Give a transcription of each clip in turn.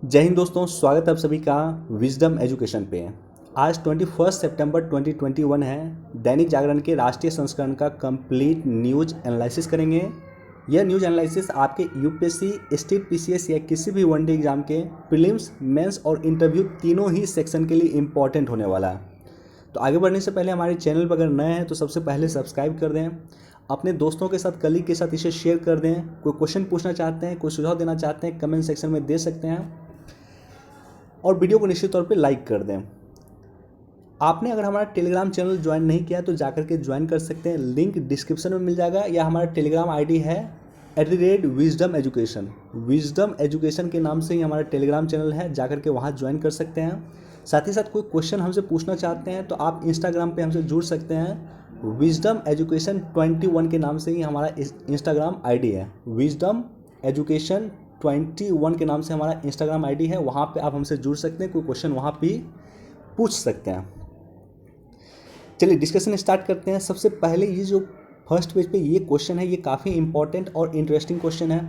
जय हिंद दोस्तों, स्वागत है आप सभी का विजडम एजुकेशन पे। आज 21 सितंबर 2021 है। दैनिक जागरण के राष्ट्रीय संस्करण का कंप्लीट न्यूज एनालिसिस करेंगे। यह न्यूज एनालिसिस आपके यूपीएससी, स्टेट पीसीएस या किसी भी वनडे एग्जाम के प्रीलिम्स, मेंस और इंटरव्यू तीनों ही सेक्शन के लिए इम्पॉर्टेंट होने वाला है। तो आगे बढ़ने से पहले हमारे चैनल पर अगर नए हैं तो सबसे पहले सब्सक्राइब कर दें, अपने दोस्तों के साथ, कलीग के साथ इसे शेयर कर दें। कोई क्वेश्चन पूछना चाहते हैं, कोई सुझाव देना चाहते हैं, कमेंट सेक्शन में दे सकते हैं और वीडियो को निश्चित तौर पे लाइक कर दें। आपने अगर हमारा टेलीग्राम चैनल ज्वाइन नहीं किया तो जाकर के ज्वाइन कर सकते हैं, लिंक डिस्क्रिप्शन में मिल जाएगा, या हमारा टेलीग्राम आईडी है @विजडम एजुकेशन। विजडम एजुकेशन के नाम से ही हमारा टेलीग्राम चैनल है, जाकर के वहाँ ज्वाइन कर सकते हैं। साथ ही साथ कोई क्वेश्चन हमसे पूछना चाहते हैं तो आप इंस्टाग्राम पे हमसे जुड़ सकते हैं। विजडम एजुकेशन 21 के नाम से ही हमारा इंस्टाग्राम आईडी है। विजडम एजुकेशन 21 के नाम से हमारा इंस्टाग्राम आईडी है, वहाँ पे आप हमसे जुड़ सकते हैं, कोई क्वेश्चन वहाँ पे पूछ सकते हैं। चलिए डिस्कशन स्टार्ट करते हैं। सबसे पहले ये जो फर्स्ट पेज पे ये क्वेश्चन है, ये काफ़ी इंपॉर्टेंट और इंटरेस्टिंग क्वेश्चन है।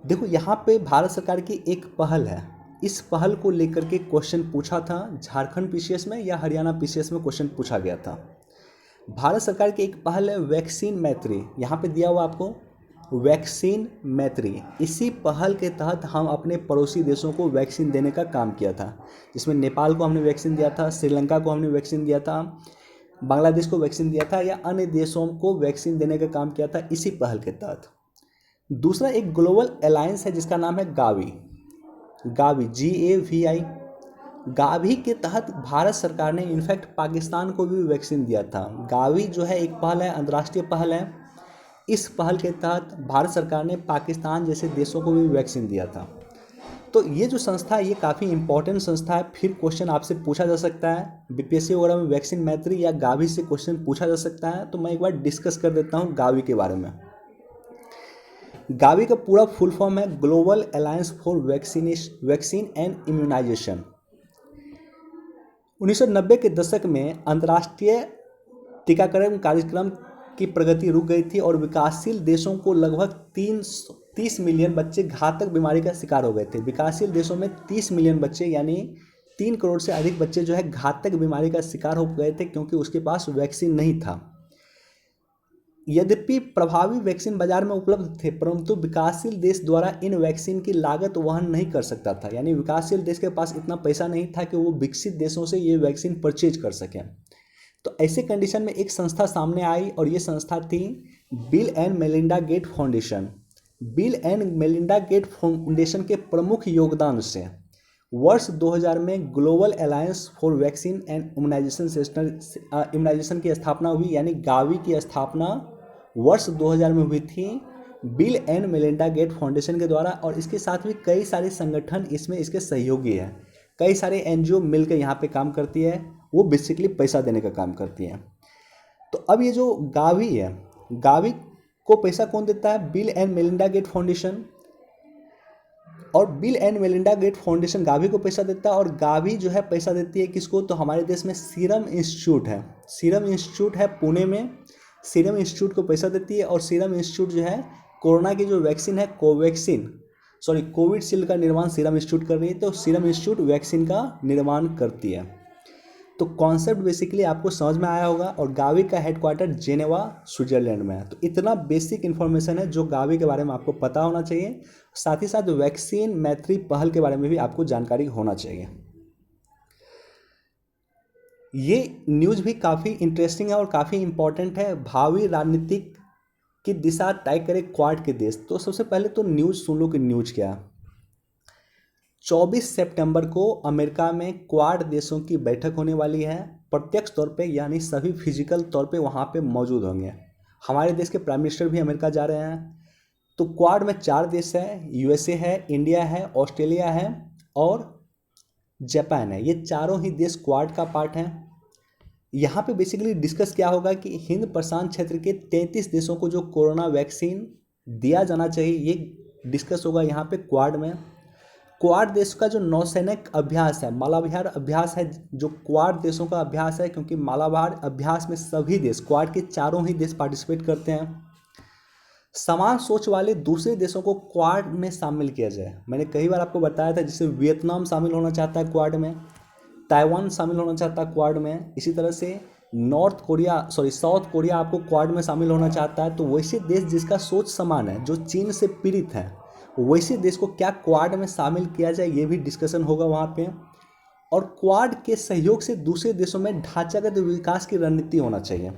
देखो यहाँ पे भारत सरकार की एक पहल है, इस पहल को लेकर के क्वेश्चन पूछा था झारखंड पीसीएस में या हरियाणा पीसीएस में क्वेश्चन पूछा गया था। भारत सरकार की एक पहल है वैक्सीन मैत्री, यहाँ पे दिया हुआ आपको वैक्सीन मैत्री। इसी पहल के तहत हम अपने पड़ोसी देशों को वैक्सीन देने का काम किया था, जिसमें नेपाल को हमने वैक्सीन दिया था, श्रीलंका को हमने वैक्सीन दिया था, बांग्लादेश को वैक्सीन दिया था, या अन्य देशों को वैक्सीन देने का काम किया था इसी पहल के तहत। दूसरा एक ग्लोबल अलायंस है जिसका नाम है गावी। Gavi GAVI। गावी के तहत भारत सरकार ने इनफैक्ट पाकिस्तान को भी वैक्सीन दिया था। गावी जो है एक पहल है, अंतर्राष्ट्रीय पहल है। इस पहल के तहत भारत सरकार ने पाकिस्तान जैसे देशों को भी वैक्सीन दिया था। तो ये जो संस्था है ये काफ़ी इंपॉर्टेंट संस्था है। फिर क्वेश्चन आपसे पूछा जा सकता है बीपीएससी वगैरह में वैक्सीन मैत्री या गावी से क्वेश्चन पूछा जा सकता है। तो मैं एक बार डिस्कस कर देता हूँ गावी के बारे में। गावी का पूरा फुल फॉर्म है global alliance for vaccine and immunisation. 1990 के दशक में अंतर्राष्ट्रीय टीकाकरण कार्यक्रम की प्रगति रुक गई थी और विकासशील देशों को लगभग 30 मिलियन बच्चे घातक बीमारी का शिकार हो गए थे। विकासशील देशों में 30 मिलियन बच्चे यानी 3 करोड़ से अधिक बच्चे जो है घातक बीमारी का शिकार हो गए थे, क्योंकि उसके पास वैक्सीन नहीं था। यद्यपि प्रभावी वैक्सीन बाजार में उपलब्ध थे, परंतु विकासशील देश द्वारा इन वैक्सीन की लागत वहन नहीं कर सकता था। यानी विकासशील देश के पास इतना पैसा नहीं था कि वो विकसित देशों से ये वैक्सीन परचेज कर सकें। तो ऐसे कंडीशन में एक संस्था सामने आई और ये संस्था थी Bill and Melinda gate foundation. Bill and Melinda gate foundation के प्रमुख योगदान से वर्ष 2000 में global alliance for vaccine and immunisation की स्थापना हुई, यानी गावी की स्थापना वर्ष 2000 में हुई थी Bill and Melinda gate foundation के द्वारा। और इसके साथ भी कई सारे संगठन इसमें इसके सहयोगी हैं, कई सारे एनजीओ मिलकर यहाँ पे काम करती है, वो बेसिकली पैसा देने का काम करती है। तो अब ये जो गावी है, गावी को पैसा कौन देता है? Bill and Melinda gate foundation. और Bill and Melinda gate foundation Gavi को पैसा देता है, और गावी जो है पैसा देती है किसको? तो हमारे देश में सीरम इंस्टीट्यूट है, सीरम इंस्टीट्यूट है पुणे में, सीरम इंस्टीट्यूट को पैसा देती है। और सीरम इंस्टीट्यूट जो है कोरोना की जो वैक्सीन है कोविशील्ड का निर्माण सीरम इंस्टीट्यूट कर रही है, तो सीरम इंस्टीट्यूट वैक्सीन का निर्माण करती है। तो कॉन्सेप्ट बेसिकली आपको समझ में आया होगा। और गावी का हेडक्वार्टर जेनेवा स्विट्जरलैंड में है। तो इतना बेसिक इन्फॉर्मेशन है जो गावी के बारे में आपको पता होना चाहिए। साथ ही साथ वैक्सीन मैत्री पहल के बारे में भी आपको जानकारी होना चाहिए। ये न्यूज़ भी काफ़ी इंटरेस्टिंग है और काफ़ी इंपॉर्टेंट है। भावी राजनीतिक की दिशा तय करे क्वाड के देश। तो सबसे पहले तो न्यूज़ सुन लो कि न्यूज़ क्या है। 24 सितंबर को अमेरिका में क्वाड देशों की बैठक होने वाली है, प्रत्यक्ष तौर पे, यानी सभी फिजिकल तौर पे वहाँ पे मौजूद होंगे। हमारे देश के प्राइम मिनिस्टर भी अमेरिका जा रहे हैं। तो क्वाड में 4 देश है, यूएसए है, इंडिया है, ऑस्ट्रेलिया है और जापान है। ये चारों ही देश क्वाड का पार्ट हैं। यहाँ पे बेसिकली डिस्कस क्या होगा कि हिंद प्रशांत क्षेत्र के 33 देशों को जो कोरोना वैक्सीन दिया जाना चाहिए, ये डिस्कस होगा यहाँ पे क्वाड में। क्वाड देश का जो नौसैनिक अभ्यास है, मालाबार अभ्यास है, जो क्वाड देशों का अभ्यास है, क्योंकि मालाबार अभ्यास में सभी देश, क्वाड के चारों ही देश पार्टिसिपेट करते हैं। समान सोच वाले दूसरे देशों को क्वाड में शामिल किया जाए। मैंने कई बार आपको बताया था, जैसे वियतनाम शामिल होना चाहता है क्वाड में, ताइवान शामिल होना चाहता है क्वाड में, इसी तरह से साउथ कोरिया आपको क्वाड में शामिल होना चाहता है। तो वैसे देश जिसका सोच समान है, जो चीन से पीड़ित है, वैसे देश को क्या क्वाड में शामिल किया जाए, ये भी डिस्कशन होगा वहाँ पे। और क्वाड के सहयोग से दूसरे देशों में ढांचागत विकास की रणनीति होना चाहिए।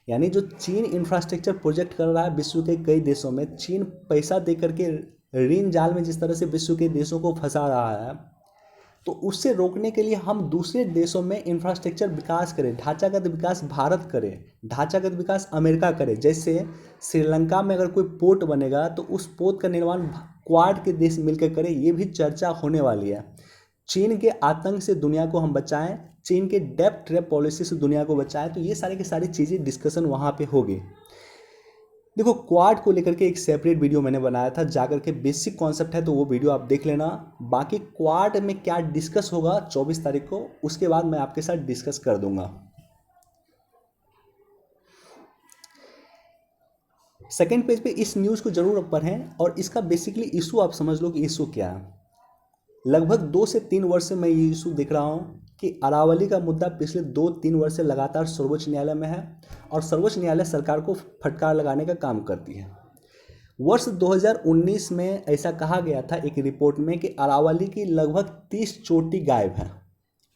यानी जो चीन इंफ्रास्ट्रक्चर प्रोजेक्ट कर रहा है विश्व के कई देशों में, चीन पैसा दे करके ऋण जाल में जिस तरह से विश्व के देशों को फंसा रहा है, तो उससे रोकने के लिए हम दूसरे देशों में इंफ्रास्ट्रक्चर विकास करें, ढांचागत विकास भारत करे, ढांचागत विकास अमेरिका करे। जैसे श्रीलंका में अगर कोई पोर्ट बनेगा तो उस पोर्ट का निर्माण क्वाड के देश मिलकर करें, ये भी चर्चा होने वाली है। चीन के आतंक से दुनिया को हम बचाएं, चीन के डेप्थ ट्रैप पॉलिसी से दुनिया को बचाएं, तो ये सारी की सारी चीज़ें डिस्कशन वहाँ पे होगी। देखो, क्वाड को लेकर के एक सेपरेट वीडियो मैंने बनाया था, जाकर के बेसिक कॉन्सेप्ट है तो वो वीडियो आप देख लेना। बाकी क्वाड में क्या डिस्कस होगा 24 तारीख को, उसके बाद मैं आपके साथ डिस्कस कर दूंगा। सेकेंड पेज पे इस न्यूज़ को जरूर पढ़ें और इसका बेसिकली इशू आप समझ लो कि इशू क्या है। लगभग 2 से 3 वर्ष से मैं ये इशू देख रहा हूँ कि अरावली का मुद्दा पिछले 2-3 वर्ष से लगातार सर्वोच्च न्यायालय में है और सर्वोच्च न्यायालय सरकार को फटकार लगाने का काम करती है। वर्ष 2019 में ऐसा कहा गया था एक रिपोर्ट में कि अरावली की लगभग 30 चोटी गायब है।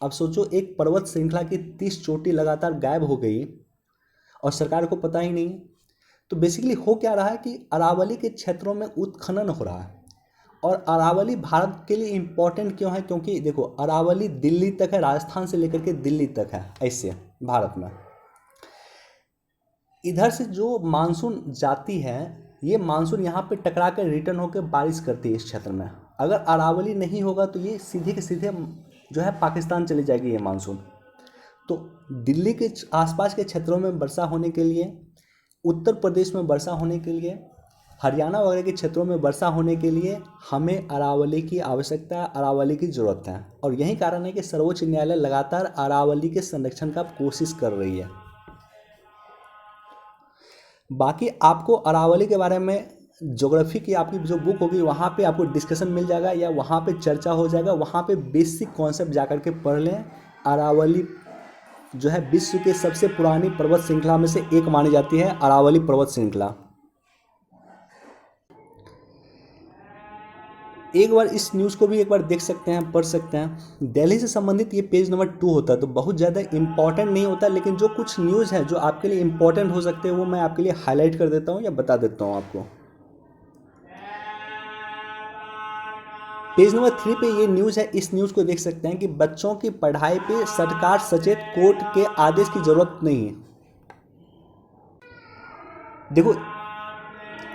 अब सोचो, एक पर्वत श्रृंखला की 30 चोटी लगातार गायब हो गई और सरकार को पता ही नहीं। तो बेसिकली हो क्या रहा है कि अरावली के क्षेत्रों में उत्खनन हो रहा है। और अरावली भारत के लिए इम्पोर्टेंट क्यों है? क्योंकि देखो, अरावली दिल्ली तक है, राजस्थान से लेकर के दिल्ली तक है, ऐसे भारत में। इधर से जो मानसून जाती है, ये मानसून यहाँ पे टकरा कर रिटर्न होकर बारिश करती है इस क्षेत्र में। अगर अरावली नहीं होगा तो ये सीधे के सीधे जो है पाकिस्तान चली जाएगी ये मानसून। तो दिल्ली के आसपास के क्षेत्रों में वर्षा होने के लिए, उत्तर प्रदेश में वर्षा होने के लिए, हरियाणा वगैरह के क्षेत्रों में वर्षा होने के लिए हमें अरावली की आवश्यकता है, अरावली की ज़रूरत है। और यही कारण है कि सर्वोच्च न्यायालय लगातार अरावली के संरक्षण का कोशिश कर रही है। बाकी आपको अरावली के बारे में ज्योग्राफी की आपकी जो बुक होगी वहाँ पे आपको डिस्कशन मिल जाएगा या वहाँ पे चर्चा हो जाएगा। वहाँ पे बेसिक कॉन्सेप्ट जा कर के पढ़ लें। अरावली जो है विश्व के सबसे पुरानी पर्वत श्रृंखला में से एक मानी जाती है, अरावली पर्वत श्रृंखला। एक बार इस न्यूज़ को भी एक बार देख सकते हैं, पढ़ सकते हैं। दिल्ली से संबंधित ये पेज नंबर 2 होता है, तो बहुत ज़्यादा इंपॉर्टेंट नहीं होता, लेकिन जो कुछ न्यूज़ है जो आपके लिए इंपॉर्टेंट हो सकते हैं वो मैं आपके लिए हाईलाइट कर देता हूँ या बता देता हूँ आपको। पेज नंबर 3 पे ये न्यूज़ है, इस न्यूज़ को देख सकते हैं कि बच्चों की पढ़ाई पे सरकार सचेत, कोर्ट के आदेश की जरूरत नहीं है। देखो,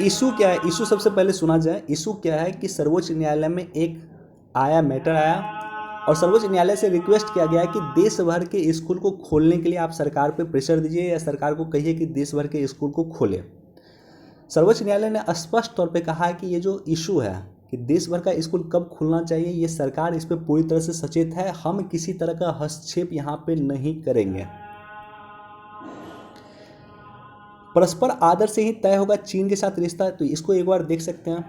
इशू क्या है, इशू सबसे पहले सुना जाए। इशू क्या है कि सर्वोच्च न्यायालय में एक मैटर आया और सर्वोच्च न्यायालय से रिक्वेस्ट किया गया कि देश भर के स्कूल को खोलने के लिए आप सरकार पे प्रेशर दीजिए या सरकार को कहिए कि देश भर के स्कूल को खोले। सर्वोच्च न्यायालय ने स्पष्ट तौर पे कहा है कि ये जो इशू है कि देश भर का स्कूल कब खुलना चाहिए, ये सरकार इस पर पूरी तरह से सचेत है। हम किसी तरह का हस्तक्षेप यहाँ पे नहीं करेंगे। परस्पर आदर से ही तय होगा चीन के साथ रिश्ता, तो इसको एक बार देख सकते हैं।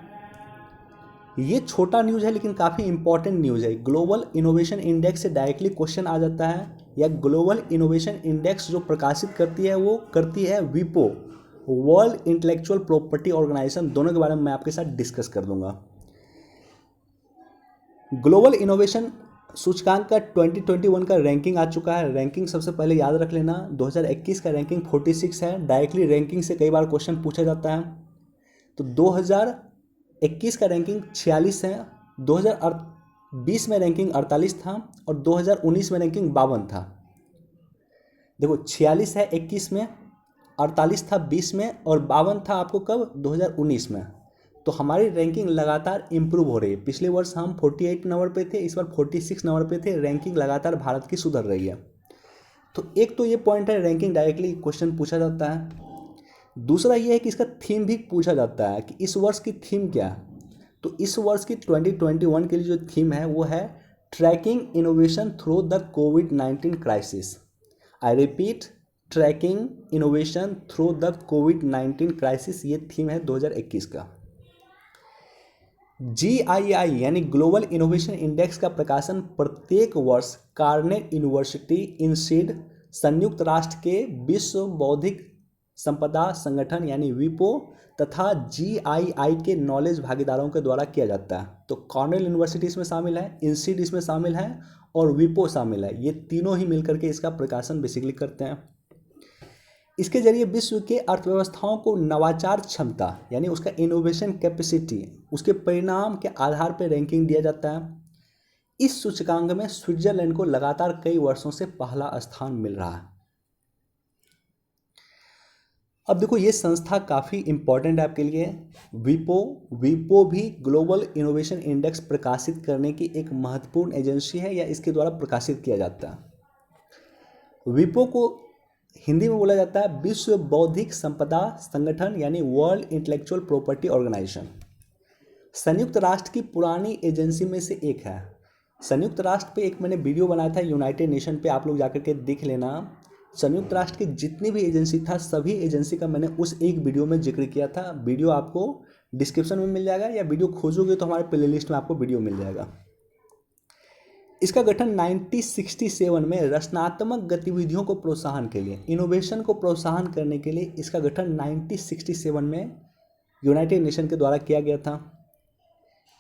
ये छोटा न्यूज़ है लेकिन काफ़ी इंपॉर्टेंट न्यूज़ है। ग्लोबल इनोवेशन इंडेक्स से डायरेक्टली क्वेश्चन आ जाता है, या ग्लोबल इनोवेशन इंडेक्स जो प्रकाशित करती है वो करती है विपो, वर्ल्ड इंटेलेक्चुअल प्रॉपर्टी ऑर्गेनाइजेशन। दोनों के बारे में मैं आपके साथ डिस्कस कर दूंगा। ग्लोबल इनोवेशन सूचकांक का 2021 का रैंकिंग आ चुका है। रैंकिंग सबसे पहले याद रख लेना, 2021 का रैंकिंग 46 है। डायरेक्टली रैंकिंग से कई बार क्वेश्चन पूछा जाता है। तो 2021 का रैंकिंग 46 है, 2020 में रैंकिंग 48 था और 2019 में रैंकिंग 52 था। देखो, 46 है 21 में, 48 था 20 में और 52 था आपको कब? 2019 में। तो हमारी रैंकिंग लगातार इंप्रूव हो रही है। पिछले वर्ष हम 48 नंबर पे थे, इस बार 46 नंबर पे थे। रैंकिंग लगातार भारत की सुधर रही है। तो एक तो ये पॉइंट है, रैंकिंग डायरेक्टली क्वेश्चन पूछा जाता है। दूसरा ये है कि इसका थीम भी पूछा जाता है कि इस वर्ष की थीम क्या है। तो इस वर्ष की 2021 के लिए जो थीम है वो है trekking innovation through the covid crisis. I repeat, trekking innovation through the covid crisis, ये थीम है 2021 का। GII यानी ग्लोबल इनोवेशन इंडेक्स का प्रकाशन प्रत्येक वर्ष कार्नेल यूनिवर्सिटी इनसीड, संयुक्त राष्ट्र के विश्व बौद्धिक संपदा संगठन यानी विपो तथा GII के नॉलेज भागीदारों के द्वारा किया जाता है। तो कॉर्नेल यूनिवर्सिटी इसमें शामिल है, इनसीड इसमें शामिल है और विपो शामिल है। ये तीनों ही मिलकर के इसका प्रकाशन बेसिकली करते हैं। इसके जरिए विश्व के अर्थव्यवस्थाओं को नवाचार क्षमता यानी उसका इनोवेशन कैपेसिटी, उसके परिणाम के आधार पर रैंकिंग दिया जाता है। इस सूचकांक में स्विट्जरलैंड को लगातार कई वर्षों से पहला स्थान मिल रहा है। अब देखो ये संस्था काफ़ी इंपॉर्टेंट है आपके लिए। विपो भी ग्लोबल इनोवेशन इंडेक्स प्रकाशित करने की एक महत्वपूर्ण एजेंसी है या इसके द्वारा प्रकाशित किया जाता है। विपो को हिंदी में बोला जाता है विश्व बौद्धिक संपदा संगठन यानी वर्ल्ड इंटेलेक्चुअल प्रॉपर्टी ऑर्गेनाइजेशन। संयुक्त राष्ट्र की पुरानी एजेंसी में से एक है। संयुक्त राष्ट्र पे एक मैंने वीडियो बनाया था यूनाइटेड नेशन पे, आप लोग जाकर के देख लेना। संयुक्त राष्ट्र की जितनी भी एजेंसी था सभी एजेंसी का मैंने उस एक वीडियो में जिक्र किया था। वीडियो आपको डिस्क्रिप्शन में मिल जाएगा या वीडियो खोजोगे तो हमारे प्लेलिस्ट में आपको वीडियो मिल जाएगा। इसका गठन 1967 में रचनात्मक गतिविधियों को प्रोत्साहन के लिए, इनोवेशन को प्रोत्साहन करने के लिए इसका गठन 1967 में यूनाइटेड नेशन के द्वारा किया गया था।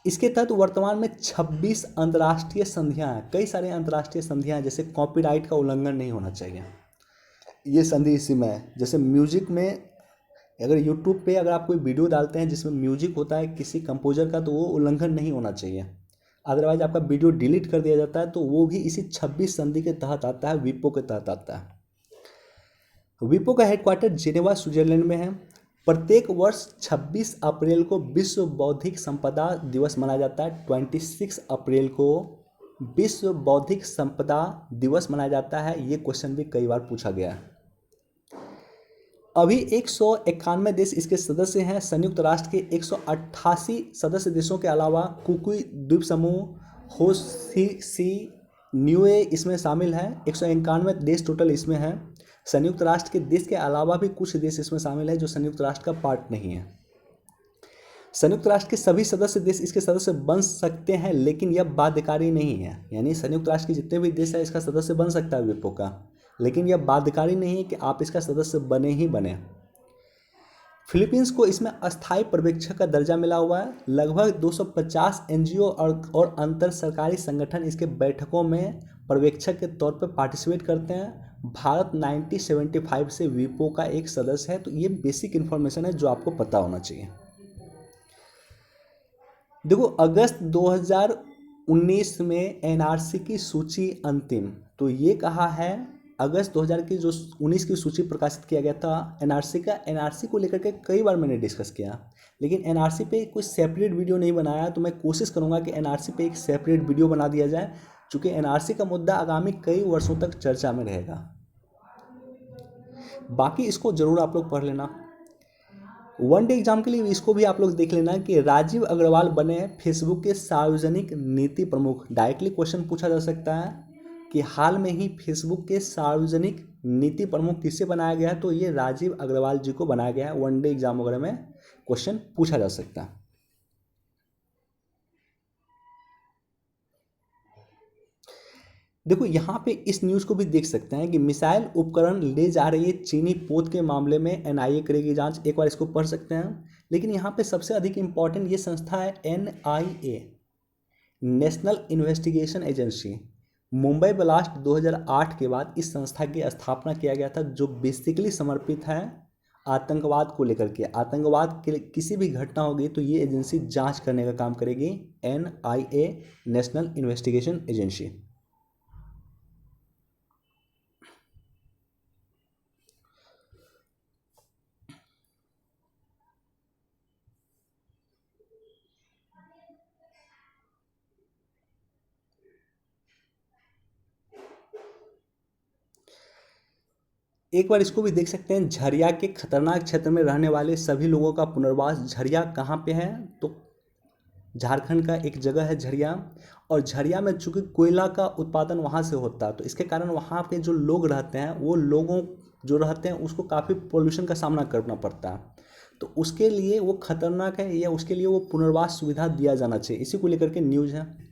इसके तहत वर्तमान में 26 अंतर्राष्ट्रीय संधियां हैं। कई सारे अंतर्राष्ट्रीय संधियां हैं, जैसे कॉपीराइट का उल्लंघन नहीं होना चाहिए, ये संधि इसी में है। जैसे म्यूजिक में अगर यूट्यूब पे अगर आप कोई वीडियो डालते हैं जिसमें म्यूजिक होता है किसी कंपोजर का, तो वो उल्लंघन नहीं होना चाहिए, अदरवाइज आपका वीडियो डिलीट कर दिया जाता है। तो वो भी इसी 26 संधि के तहत आता है, विपो के तहत आता है। विपो का हेडक्वार्टर जेनेवा स्विट्जरलैंड में है। प्रत्येक वर्ष 26 अप्रैल को विश्व बौद्धिक संपदा दिवस मनाया जाता है। 26 अप्रैल को विश्व बौद्धिक संपदा दिवस मनाया जाता है। ये क्वेश्चन भी कई बार पूछा गया है। अभी 191 देश इसके सदस्य हैं। संयुक्त राष्ट्र के 188 सदस्य देशों के अलावा कुकी द्वीप समूह, होशी न्यूए इसमें शामिल है। 191 देश टोटल इसमें हैं। संयुक्त राष्ट्र के देश के अलावा भी कुछ देश इसमें शामिल है जो संयुक्त राष्ट्र का पार्ट नहीं है। संयुक्त राष्ट्र के सभी सदस्य देश इसके सदस्य बन सकते हैं, लेकिन यह बाध्यकारी नहीं है। यानी संयुक्त राष्ट्र के जितने भी देश हैं इसका सदस्य बन सकता है विपो का, लेकिन यह बाध्यकारी नहीं है कि आप इसका सदस्य बने ही बने। फिलीपींस को इसमें अस्थायी पर्यवेक्षक का दर्जा मिला हुआ है। लगभग 250 एनजीओ और अंतर सरकारी संगठन इसके बैठकों में पर्यवेक्षक के तौर पर पार्टिसिपेट करते हैं। भारत 1975 से विपो का एक सदस्य है। तो ये बेसिक इन्फॉर्मेशन है जो आपको पता होना चाहिए। देखो अगस्त 2019 में एनआरसी की सूची अंतिम, तो ये कहा है अगस्त 2000 की जो 19 की सूची प्रकाशित किया गया था एनआरसी का। एनआरसी को लेकर के कई बार मैंने डिस्कस किया, लेकिन एनआरसी पे कोई सेपरेट वीडियो नहीं बनाया। तो मैं कोशिश करूंगा कि एनआरसी पे एक सेपरेट वीडियो बना दिया जाए, क्योंकि एनआरसी का मुद्दा आगामी कई वर्षों तक चर्चा में रहेगा। बाकी इसको जरूर आप लोग पढ़ लेना। वन डे एग्जाम के लिए इसको भी आप लोग देख लेना कि राजीव अग्रवाल बने फेसबुक के सार्वजनिक नीति प्रमुख। डायरेक्टली क्वेश्चन पूछा जा सकता है कि हाल में ही फेसबुक के सार्वजनिक नीति प्रमुख किसे बनाया गया है, तो ये राजीव अग्रवाल जी को बनाया गया है। वन डे एग्जाम वगैरह में क्वेश्चन पूछा जा सकता है। देखो यहाँ पे इस न्यूज़ को भी देख सकते हैं कि मिसाइल उपकरण ले जा रही है चीनी पोत के मामले में एनआईए करेगी जांच। एक बार इसको पढ़ सकते हैं। लेकिन यहाँ पे सबसे अधिक इम्पॉर्टेंट ये संस्था है NIA, national investigation agency. Mumbai blast 2008 के बाद इस संस्था की स्थापना किया गया था, जो बेसिकली समर्पित है आतंकवाद को लेकर के। आतंकवाद के किसी भी घटना होगी तो ये एजेंसी जांच करने का काम करेगी। NIA, national investigation agency. एक बार इसको भी देख सकते हैं, झरिया के खतरनाक क्षेत्र में रहने वाले सभी लोगों का पुनर्वास। झरिया कहाँ पे है, तो झारखंड का एक जगह है झरिया, और झरिया में चूंकि कोयला का उत्पादन वहाँ से होता है, तो इसके कारण वहाँ पे जो लोग रहते हैं वो लोगों जो रहते हैं उसको काफ़ी पोल्यूशन का सामना करना पड़ता है, तो उसके लिए वो खतरनाक है या उसके लिए वो पुनर्वास सुविधा दिया जाना चाहिए, इसी को लेकर के न्यूज़ है।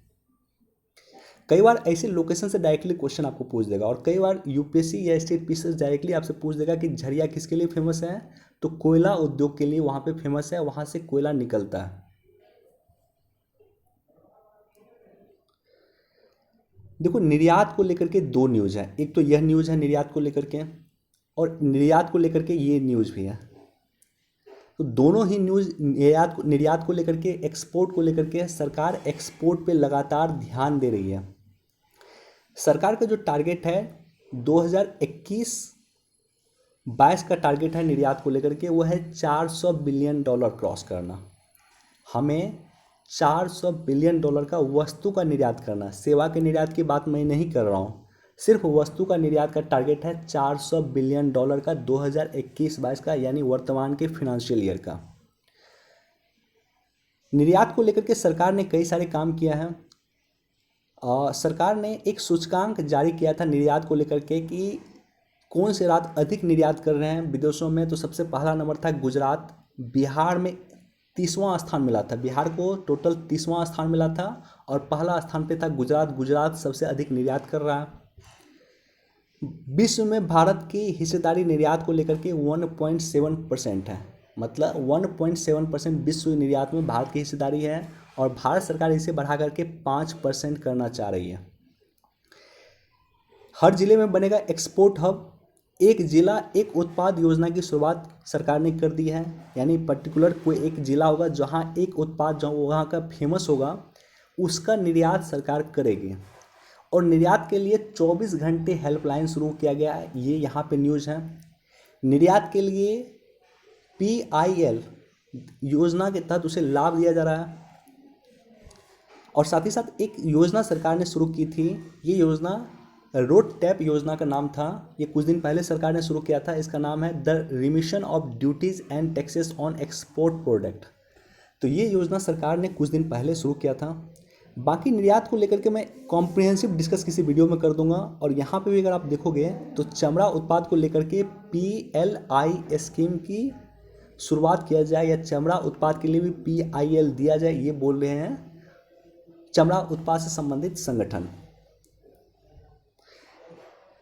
कई बार ऐसे लोकेशन से डायरेक्टली क्वेश्चन आपको पूछ देगा, और कई बार यूपीएससी या स्टेट पीसीएस डायरेक्टली आपसे पूछ देगा कि झरिया किसके लिए फेमस है, तो कोयला उद्योग के लिए वहाँ पे फेमस है, वहाँ से कोयला निकलता है। देखो निर्यात को लेकर के दो न्यूज़ है, एक तो यह न्यूज़ है निर्यात को लेकर के, और निर्यात को लेकर के ये न्यूज़ भी है। तो दोनों ही न्यूज़ निर्यात को लेकर के, एक्सपोर्ट को लेकर के, सरकार एक्सपोर्ट पे लगातार ध्यान दे रही है। सरकार का जो टारगेट है 2021-22 का टारगेट है निर्यात को लेकर के, वो है $400 बिलियन क्रॉस करना। हमें $400 बिलियन का वस्तु का निर्यात करना, सेवा के निर्यात की बात मैं नहीं कर रहा हूँ, सिर्फ वस्तु का निर्यात का टारगेट है $400 बिलियन का 2021-22 का, यानी वर्तमान के फिनेंशियल ईयर का। निर्यात को लेकर के सरकार ने कई सारे काम किया है। सरकार ने एक सूचकांक जारी किया था निर्यात को लेकर के कि कौन से राज्य अधिक निर्यात कर रहे हैं विदेशों में, तो सबसे पहला नंबर था गुजरात, बिहार में 30वां स्थान मिला था, बिहार को टोटल 30वां स्थान मिला था, और पहला स्थान पे था गुजरात, गुजरात सबसे अधिक निर्यात कर रहा है। विश्व में भारत की हिस्सेदारी निर्यात को लेकर के 1.7% है, मतलब 1.7% विश्व निर्यात में भारत की हिस्सेदारी है, और भारत सरकार इसे बढ़ा करके 5% करना चाह रही है। हर जिले में बनेगा एक्सपोर्ट हब, एक जिला एक उत्पाद योजना की शुरुआत सरकार ने कर दी है, यानी पर्टिकुलर कोई एक जिला होगा जहां एक उत्पाद जो वहाँ का फेमस होगा उसका निर्यात सरकार करेगी, और निर्यात के लिए 24 घंटे हेल्पलाइन शुरू किया गया है, ये यहाँ पे न्यूज़ है। निर्यात के लिए PIL योजना के तहत उसे लाभ दिया जा रहा है, और साथ ही साथ एक योजना सरकार ने शुरू की थी, ये योजना रोड टैप योजना का नाम था, ये कुछ दिन पहले सरकार ने शुरू किया था, इसका नाम है the remission of duties and taxes on export product. तो ये योजना सरकार ने कुछ दिन पहले शुरू किया था। बाकी निर्यात को लेकर के मैं कॉम्प्रिहेंसिव डिस्कस किसी वीडियो में कर दूंगा, और यहाँ पे भी अगर आप देखोगे तो चमड़ा उत्पाद को लेकर के PLI स्कीम की शुरुआत किया जाए, या चमड़ा उत्पाद के लिए भी PIL दिया जाए, ये बोल रहे हैं चमड़ा उत्पाद से संबंधित संगठन।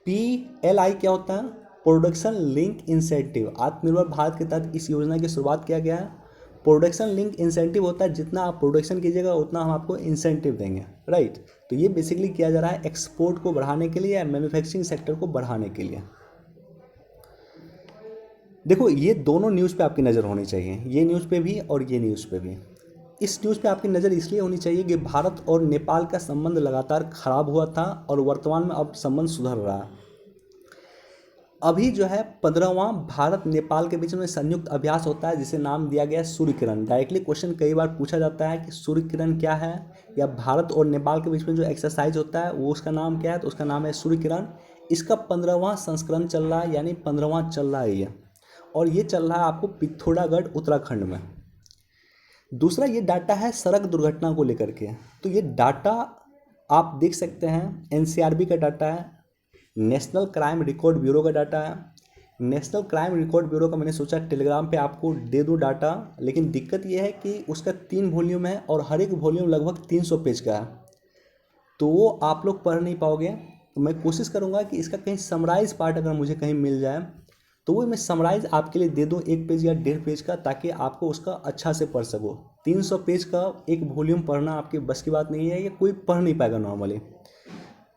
PLI क्या होता है? Production link incentive. आत्मनिर्भर भारत के तहत इस योजना की शुरुआत किया गया है। प्रोडक्शन लिंक इंसेंटिव होता है जितना आप प्रोडक्शन कीजिएगा उतना हम आपको इंसेंटिव देंगे, राइट। तो ये बेसिकली किया जा रहा है एक्सपोर्ट को बढ़ाने के लिए या मैन्युफैक्चरिंग सेक्टर को बढ़ाने के लिए। देखो ये दोनों न्यूज़ पे आपकी नज़र होनी चाहिए, ये न्यूज़ पे भी और ये न्यूज़ पे भी। इस न्यूज़ पे आपकी नज़र इसलिए होनी चाहिए कि भारत और नेपाल का संबंध लगातार खराब हुआ था और वर्तमान में अब संबंध सुधर रहा है। अभी जो है 15वां भारत नेपाल के बीच में संयुक्त अभ्यास होता है जिसे नाम दिया गया है सूर्य किरण। डायरेक्टली क्वेश्चन कई बार पूछा जाता है कि सूर्य किरण क्या है, या भारत और नेपाल के बीच में जो एक्सरसाइज होता है वो उसका नाम क्या है, तो उसका नाम है सूर्य किरण। इसका 15वां संस्करण चल रहा है, यानी 15वां चल रहा है ये, और ये चल रहा है आपको पिथौरागढ़ उत्तराखंड में। दूसरा ये डाटा है सड़क दुर्घटना को लेकर के, तो ये डाटा आप देख सकते हैं NCRB का डाटा है, नेशनल क्राइम रिकॉर्ड ब्यूरो का डाटा है। नेशनल क्राइम रिकॉर्ड ब्यूरो का मैंने सोचा टेलीग्राम पे आपको दे दूं डाटा, लेकिन दिक्कत ये है कि उसका 3 वॉल्यूम है और हर एक वॉल्यूम लगभग 300 पेज का है, तो वो आप लोग पढ़ नहीं पाओगे। तो मैं कोशिश करूँगा कि इसका कहीं समराइज पार्ट अगर मुझे कहीं मिल जाए तो वो मैं समराइज आपके लिए दे दूँ 1 पेज या 1.5 पेज का, ताकि आपको उसका अच्छा से पढ़ सको। 300 पेज का एक वॉल्यूम पढ़ना आपकी बस की बात नहीं है, ये कोई पढ़ नहीं पाएगा नॉर्मली।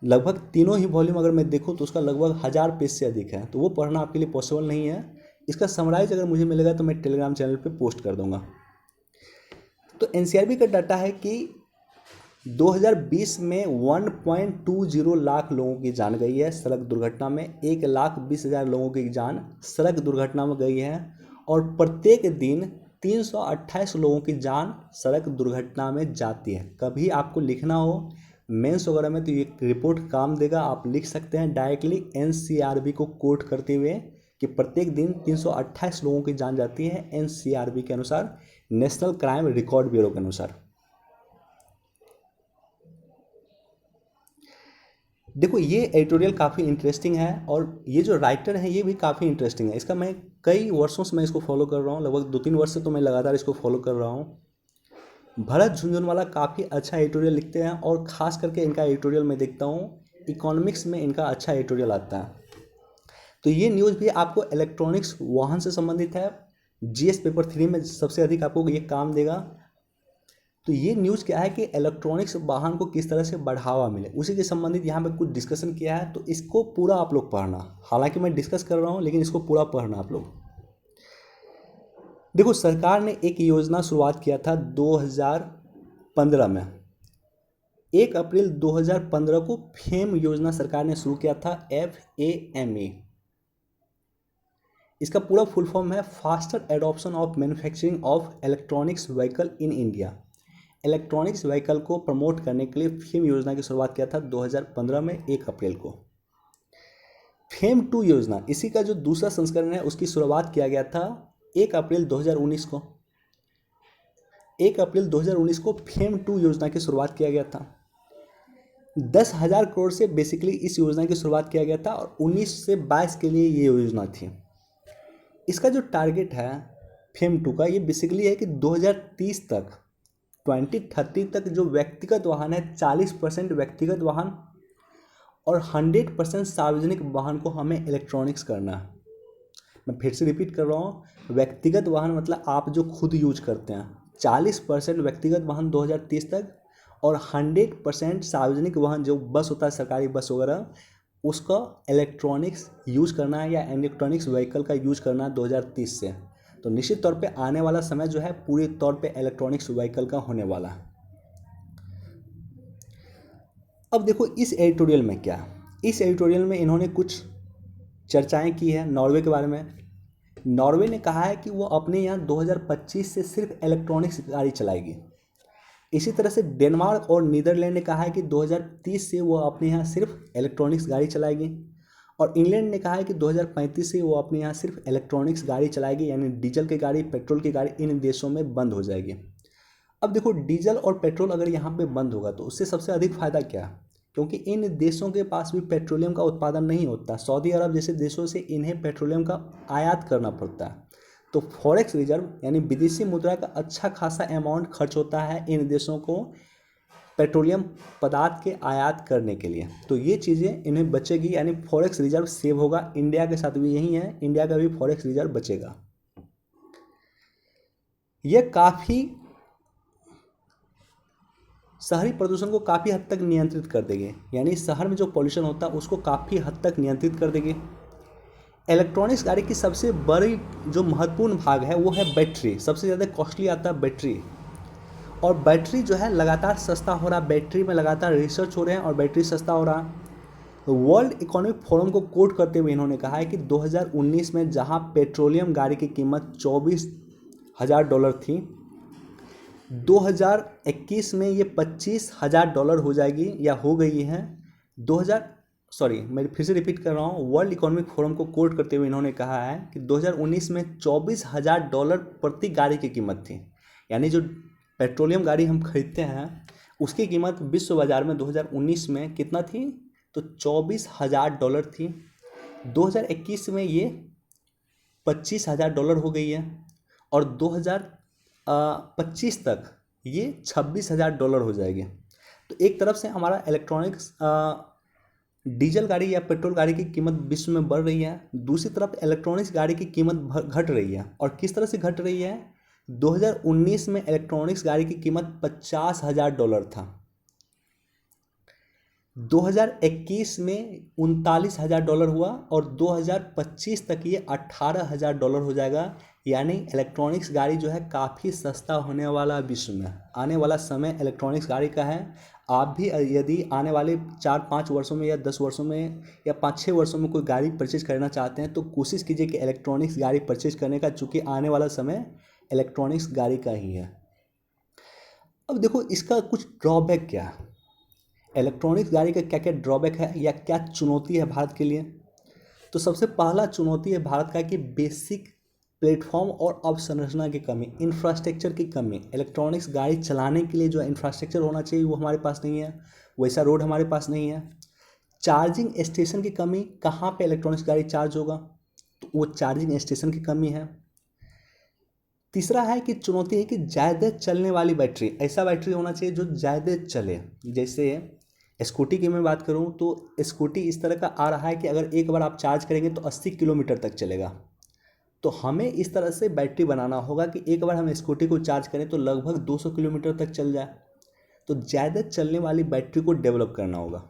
लगभग तीनों ही वॉल्यूम अगर मैं देखूँ तो उसका लगभग 1000 पेज से अधिक है, तो वो पढ़ना आपके लिए पॉसिबल नहीं है। इसका समराइज अगर मुझे मिलेगा तो मैं टेलीग्राम चैनल पे पोस्ट कर दूंगा। तो NCRB का डाटा है कि 2020 में 1.20 लाख लोगों की जान गई है सड़क दुर्घटना में, 1,20,000 लोगों की जान सड़क दुर्घटना में गई है, और प्रत्येक दिन 328 लोगों की जान सड़क दुर्घटना में जाती है। कभी आपको लिखना हो मेंस वगैरह में तो ये रिपोर्ट काम देगा, आप लिख सकते हैं डायरेक्टली NCRB को कोट करते हुए कि प्रत्येक दिन 328 लोगों की जान जाती है NCRB के अनुसार, नेशनल क्राइम रिकॉर्ड ब्यूरो के अनुसार। देखो ये एडिटोरियल काफ़ी इंटरेस्टिंग है और ये जो राइटर है ये भी काफ़ी इंटरेस्टिंग है। इसका मैं कई वर्षों से मैं इसको फॉलो कर रहा हूँ, लगभग 2-3 वर्ष से तो मैं लगातार इसको फॉलो कर रहा हूँ। भरत झुनझुनवाला काफ़ी अच्छा एडिटोरियल लिखते हैं और ख़ास करके इनका एडिटोरियल मैं देखता हूँ इकोनॉमिक्स में इनका अच्छा एडिटोरियल आता है। तो ये न्यूज़ भी आपको इलेक्ट्रॉनिक्स वाहन से संबंधित है। जीएस पेपर 3 में सबसे अधिक आपको ये काम देगा। तो ये न्यूज़ क्या है कि इलेक्ट्रॉनिक्स वाहन को किस तरह से बढ़ावा मिले उसी के संबंधित यहाँ पे कुछ डिस्कशन किया है। तो इसको पूरा आप लोग पढ़ना, हालांकि मैं डिस्कस कर रहा हूँ लेकिन इसको पूरा पढ़ना आप लोग। देखो सरकार ने एक योजना शुरुआत किया था 2015 में। 1 अप्रैल 2015 को फेम योजना सरकार ने शुरू किया था, FAME। इसका पूरा फुल फॉर्म है faster adoption of manufacturing of electronics vehicle in India. Electronics vehicle को प्रमोट करने के लिए फेम योजना की शुरुआत किया था 2015 में 1 अप्रैल को। फेम 2 योजना, इसी का जो दूसरा संस्करण है उसकी शुरुआत किया गया था 1 अप्रैल 2019 को। 1 अप्रैल 2019 को फेम 2 योजना की शुरुआत किया गया था। 10,000 करोड़ से बेसिकली इस योजना की शुरुआत किया गया था और 19 से 22 के लिए ये योजना थी। इसका जो टारगेट है फेम 2 का, ये बेसिकली है कि 2030 तक 2030 तक जो व्यक्तिगत वाहन है 40% व्यक्तिगत वाहन और 100% सार्वजनिक वाहन को हमें इलेक्ट्रॉनिक्स करना है। मैं फिर से रिपीट कर रहा हूँ, व्यक्तिगत वाहन मतलब आप जो खुद यूज करते हैं, 40% व्यक्तिगत वाहन 2030 तक और 100% सार्वजनिक वाहन जो बस होता है सरकारी बस वगैरह उसका इलेक्ट्रॉनिक्स यूज करना है या इलेक्ट्रॉनिक्स व्हीकल का यूज करना है 2030 से। तो निश्चित तौर पे आने वाला समय जो है पूरे तौर पे इलेक्ट्रॉनिक्स व्हीकल का होने वाला है। अब देखो इस एडिटोरियल में क्या, इस एडिटोरियल में इन्होंने कुछ चर्चाएं की है नॉर्वे के बारे में। नॉर्वे ने कहा है कि वो अपने यहाँ 2025 से सिर्फ इलेक्ट्रॉनिक्स गाड़ी चलाएगी। इसी तरह से डेनमार्क और नीदरलैंड ने कहा है कि 2030 से वो अपने यहाँ सिर्फ इलेक्ट्रॉनिक्स गाड़ी चलाएगी और इंग्लैंड ने कहा है कि 2035 से वो अपने यहाँ सिर्फ इलेक्ट्रॉनिक्स गाड़ी चलाएगी, यानी डीजल की गाड़ी पेट्रोल की गाड़ी इन देशों में बंद हो जाएगी। अब देखो डीजल और पेट्रोल अगर यहाँ पे बंद होगा तो उससे सबसे अधिक फायदा क्या है, क्योंकि इन देशों के पास भी पेट्रोलियम का उत्पादन नहीं होता। सऊदी अरब जैसे देशों से इन्हें पेट्रोलियम का आयात करना पड़ता है। तो फॉरेक्स रिजर्व यानी विदेशी मुद्रा का अच्छा खासा अमाउंट खर्च होता है इन देशों को पेट्रोलियम पदार्थ के आयात करने के लिए। तो ये चीज़ें इन्हें बचेगी, यानी फॉरेक्स रिजर्व सेव होगा। इंडिया के साथ भी यही है, इंडिया का भी फॉरेक्स रिजर्व बचेगा। यह काफ़ी शहरी प्रदूषण को काफ़ी हद तक नियंत्रित कर देगी, यानी शहर में जो पॉल्यूशन होता है उसको काफ़ी हद तक नियंत्रित कर देगी। इलेक्ट्रॉनिक्स गाड़ी की सबसे बड़ी जो महत्वपूर्ण भाग है वो है बैटरी। सबसे ज़्यादा कॉस्टली आता है बैटरी, और बैटरी जो है लगातार सस्ता हो रहा है। बैटरी में लगातार रिसर्च हो रहे हैं और बैटरी सस्ता हो रहा है। वर्ल्ड इकोनॉमिक फोरम को कोट करते हुए इन्होंने कहा है कि 2019 में जहां पेट्रोलियम गाड़ी की कीमत $24,000 थी, 2021 में ये $25,000 हो जाएगी या हो गई है। मैं फिर से रिपीट कर रहा हूँ, वर्ल्ड इकोनॉमिक फोरम को कोट करते हुए इन्होंने कहा है कि 2019 में $24,000 प्रति गाड़ी की कीमत थी। यानी जो पेट्रोलियम गाड़ी हम खरीदते हैं उसकी कीमत विश्व बाजार में 2019 में कितना थी, तो $24,000 थी। 2021 में ये $25,000 हो गई है और 2025 तक ये $26,000 हो जाएगी। तो एक तरफ से हमारा इलेक्ट्रॉनिक्स डीजल गाड़ी या पेट्रोल गाड़ी की कीमत विश्व में बढ़ रही है, दूसरी तरफ इलेक्ट्रॉनिक्स गाड़ी की कीमत घट रही है। और किस तरह से घट रही है, 2019 में इलेक्ट्रॉनिक्स गाड़ी की कीमत $50,000 था, 2021 में $39,000 हुआ और 2025 तक ये $18,000 हो जाएगा। यानी इलेक्ट्रॉनिक्स गाड़ी जो है काफ़ी सस्ता होने वाला विश्व में। आने वाला समय इलेक्ट्रॉनिक्स गाड़ी का है। आप भी यदि आने वाले 4-5 वर्षों में या 10 वर्षों में या 5-6 वर्षों में कोई गाड़ी परचेज करना चाहते हैं तो कोशिश कीजिए कि इलेक्ट्रॉनिक्स गाड़ी परचेज करने का, चूँकि आने वाला समय इलेक्ट्रॉनिक्स गाड़ी का ही है। अब देखो इसका कुछ ड्रॉबैक क्या है, इलेक्ट्रॉनिक्स गाड़ी का क्या क्या ड्रॉबैक है या क्या चुनौती है भारत के लिए। तो सबसे पहला चुनौती है भारत का कि बेसिक प्लेटफॉर्म और अवसंरचना की कमी, इंफ्रास्ट्रक्चर की कमी। इलेक्ट्रॉनिक्स गाड़ी चलाने के लिए जो इंफ्रास्ट्रक्चर होना चाहिए वो हमारे पास नहीं है, वैसा रोड हमारे पास नहीं है। चार्जिंग स्टेशन की कमी, कहाँ पे इलेक्ट्रॉनिक्स गाड़ी चार्ज होगा, तो वो चार्जिंग स्टेशन की कमी है। तीसरा है कि चुनौती है कि ज़्यादा चलने वाली बैटरी, ऐसा बैटरी होना चाहिए जो ज़्यादा चले। जैसे स्कूटी की मैं बात करूं तो स्कूटी इस तरह का आ रहा है कि अगर एक बार आप चार्ज करेंगे तो 80 किलोमीटर तक चलेगा। तो हमें इस तरह से बैटरी बनाना होगा कि एक बार हम स्कूटी को चार्ज करें तो लगभग 200 किलोमीटर तक चल जाए। तो ज़्यादा चलने वाली बैटरी को डेवलप करना होगा।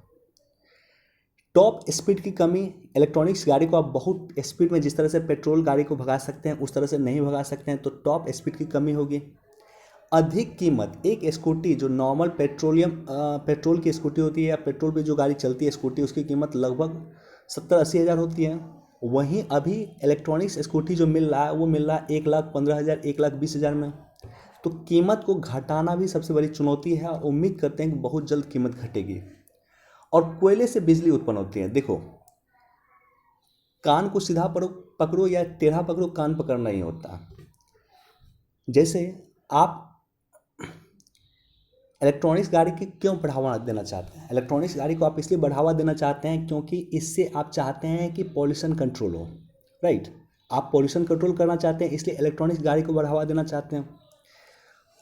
टॉप स्पीड की कमी, इलेक्ट्रॉनिक्स गाड़ी को आप बहुत स्पीड में, जिस तरह से पेट्रोल गाड़ी को भगा सकते हैं उस तरह से नहीं भगा सकते हैं, तो टॉप स्पीड की कमी होगी। अधिक कीमत, एक स्कूटी जो नॉर्मल पेट्रोल की स्कूटी होती है या पेट्रोल पे जो गाड़ी चलती है स्कूटी, उसकी कीमत लगभग 70-80 हज़ार होती है। वहीं अभी इलेक्ट्रॉनिक्स स्कूटी जो मिल रहा है वो मिल रहा है 1,15,000, 1,20,000 में। तो कीमत को घटाना भी सबसे बड़ी चुनौती है और उम्मीद करते हैं कि बहुत जल्द कीमत घटेगी। और कोयले से बिजली उत्पन्न होती है। देखो, कान को सीधा पकड़ो या टेढ़ा पकड़ो, कान पकड़ना ही होता है। जैसे आप इलेक्ट्रॉनिक्स गाड़ी की क्यों बढ़ावा देना चाहते हैं, इलेक्ट्रॉनिक्स गाड़ी को आप इसलिए बढ़ावा देना चाहते हैं क्योंकि इससे आप चाहते हैं कि पॉल्यूशन कंट्रोल हो, राइट। आप पॉल्यूशन कंट्रोल करना चाहते हैं इसलिए इलेक्ट्रॉनिक्स गाड़ी को बढ़ावा देना चाहते हैं।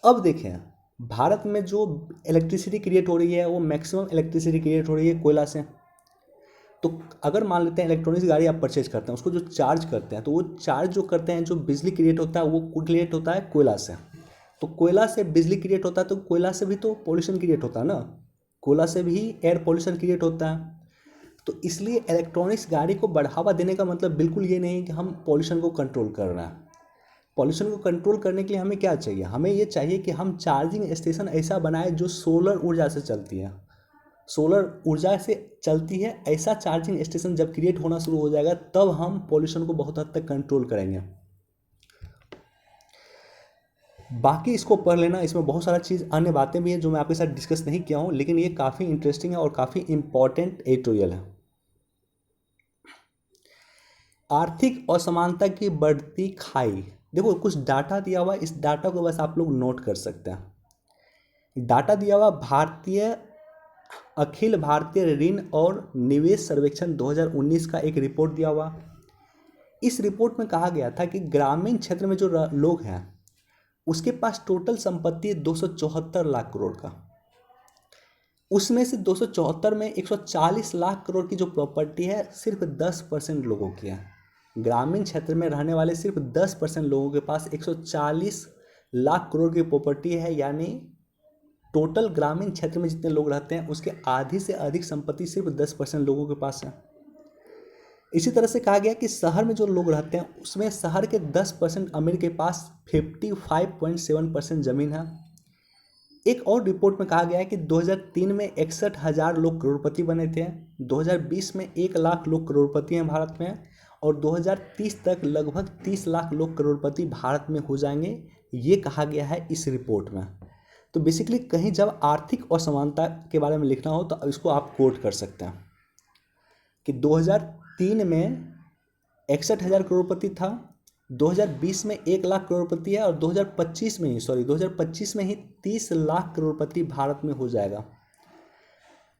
अब देखें, भारत में जो इलेक्ट्रिसिटी क्रिएट हो रही है वो मैक्सिमम इलेक्ट्रिसिटी क्रिएट हो रही है कोयला से। तो अगर मान लेते हैं इलेक्ट्रॉनिक्स गाड़ी आप परचेज करते हैं, उसको जो चार्ज करते हैं, तो वो चार्ज जो करते हैं, जो बिजली क्रिएट होता है वो क्रिएट होता है कोयला से। तो कोयला से बिजली क्रिएट होता है तो कोयला से भी तो पोल्यूशन क्रिएट होता है ना, कोयला से भी एयर पोल्यूशन क्रिएट होता है। तो इसलिए इलेक्ट्रॉनिक्स गाड़ी को बढ़ावा देने का मतलब बिल्कुल ये नहीं है कि हम पोल्यूशन को कंट्रोल कर रहे हैं। पॉल्यूशन को कंट्रोल करने के लिए हमें क्या चाहिए, हमें ये चाहिए कि हम चार्जिंग स्टेशन ऐसा बनाए जो सोलर ऊर्जा से चलती है, सोलर ऊर्जा से चलती है। ऐसा चार्जिंग स्टेशन जब क्रिएट होना शुरू हो जाएगा तब हम पॉल्यूशन को बहुत हद तक कंट्रोल करेंगे। बाकी इसको पढ़ लेना, इसमें बहुत सारा चीज़ अन्य बातें भी हैं जो मैं आपके साथ डिस्कस नहीं किया हूँ, लेकिन ये काफ़ी इंटरेस्टिंग है और काफ़ी इंपॉर्टेंट एडिटोरियल है। आर्थिक असमानता की बढ़ती खाई, देखो कुछ डाटा दिया हुआ है, इस डाटा को बस आप लोग नोट कर सकते हैं। डाटा दिया हुआ अखिल भारतीय ऋण और निवेश सर्वेक्षण 2019 का एक रिपोर्ट दिया हुआ। इस रिपोर्ट में कहा गया था कि ग्रामीण क्षेत्र में जो लोग हैं उसके पास टोटल संपत्ति 274 लाख करोड़ का, उसमें से 274 में 140 लाख करोड़ की जो प्रॉपर्टी है सिर्फ 10% लोगों की है। ग्रामीण क्षेत्र में रहने वाले सिर्फ 10% लोगों के पास 140 लाख करोड़ की प्रॉपर्टी है, यानी टोटल ग्रामीण क्षेत्र में जितने लोग रहते हैं उसके आधी से अधिक संपत्ति सिर्फ 10% लोगों के पास है। इसी तरह से कहा गया कि शहर में जो लोग रहते हैं उसमें शहर के 10% अमीर के पास 55.7% ज़मीन है। एक और रिपोर्ट में कहा गया है कि 2003 में 61,000 लोग करोड़पति बने थे, 2020 में 1 लाख लोग करोड़पति हैं भारत में, और 2030 तक लगभग 30 लाख लोग करोड़पति भारत में हो जाएंगे, ये कहा गया है इस रिपोर्ट में। तो बेसिकली कहीं जब आर्थिक असमानता के बारे में लिखना हो तो इसको आप कोट कर सकते हैं कि 2003 में 61,000 करोड़पति था, 2020 में 1 लाख करोड़पति है, और 2025 में ही 30 लाख करोड़पति भारत में हो जाएगा।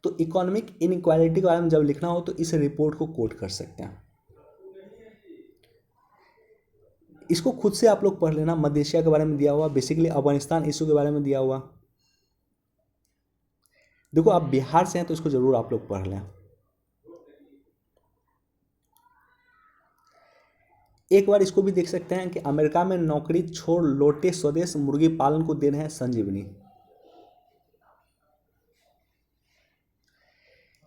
तो इकोनॉमिक इनइक्वालिटी के बारे में जब लिखना हो तो इस रिपोर्ट को कोट कर सकते हैं। इसको खुद से आप लोग पढ़ लेना, मध्य एशिया के बारे में दिया हुआ, बेसिकली अफगानिस्तान इशू के बारे में दिया हुआ। देखो आप बिहार से हैं तो इसको जरूर आप लोग पढ़ लें। एक बार इसको भी देख सकते हैं कि अमेरिका में नौकरी छोड़ लौटे स्वदेश मुर्गी पालन को दे रहे हैं संजीवनी।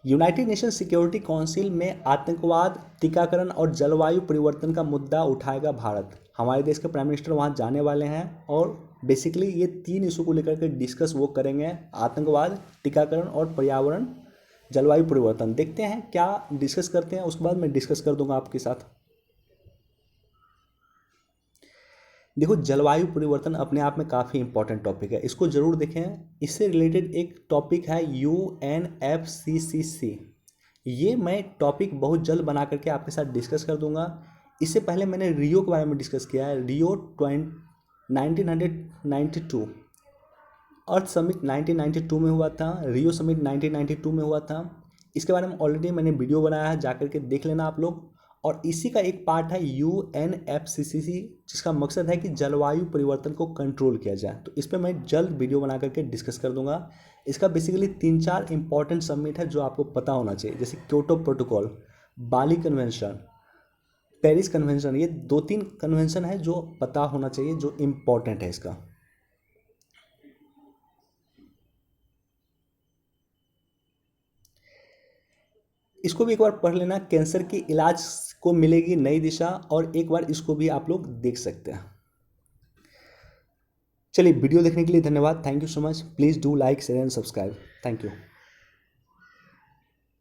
यूनाइटेड नेशन सिक्योरिटी काउंसिल में आतंकवाद, टीकाकरण और जलवायु परिवर्तन का मुद्दा उठाएगा भारत। हमारे देश के प्राइम मिनिस्टर वहां जाने वाले हैं और बेसिकली ये 3 इशू को लेकर के डिस्कस वो करेंगे, आतंकवाद, टीकाकरण और पर्यावरण जलवायु परिवर्तन। देखते हैं क्या डिस्कस करते हैं, उसके बाद मैं डिस्कस कर दूंगा आपके साथ। देखो जलवायु परिवर्तन अपने आप में काफ़ी इंपॉर्टेंट टॉपिक है, इसको ज़रूर देखें। इससे रिलेटेड एक टॉपिक है UNFCCC, ये मैं टॉपिक बहुत जल्द बना करके आपके साथ डिस्कस कर दूंगा। इससे पहले मैंने रियो के बारे में डिस्कस किया है। रियो 1992 अर्थ समिट 1992 में हुआ था, रियो समिट 1992 में हुआ था। इसके बारे में ऑलरेडी मैंने वीडियो बनाया है, जाकर के देख लेना आप लोग। और इसी का एक पार्ट है UNFCCC, जिसका मकसद है कि जलवायु परिवर्तन को कंट्रोल किया जाए। तो इस पर मैं जल्द वीडियो बना करके डिस्कस कर दूंगा। इसका बेसिकली 3-4 इंपॉर्टेंट समिट है जो आपको पता होना चाहिए, जैसे क्योटो प्रोटोकॉल, बाली कन्वेंशन, पेरिस कन्वेंशन। ये 2-3 कन्वेंशन है जो पता होना चाहिए, जो इम्पोर्टेंट है इसका। इसको भी एक बार पढ़ लेना। कैंसर के इलाज को मिलेगी नई दिशा, और एक बार इसको भी आप लोग देख सकते हैं। चलिए, वीडियो देखने के लिए धन्यवाद। Thank you so much. Please do like, share and subscribe. Thank you.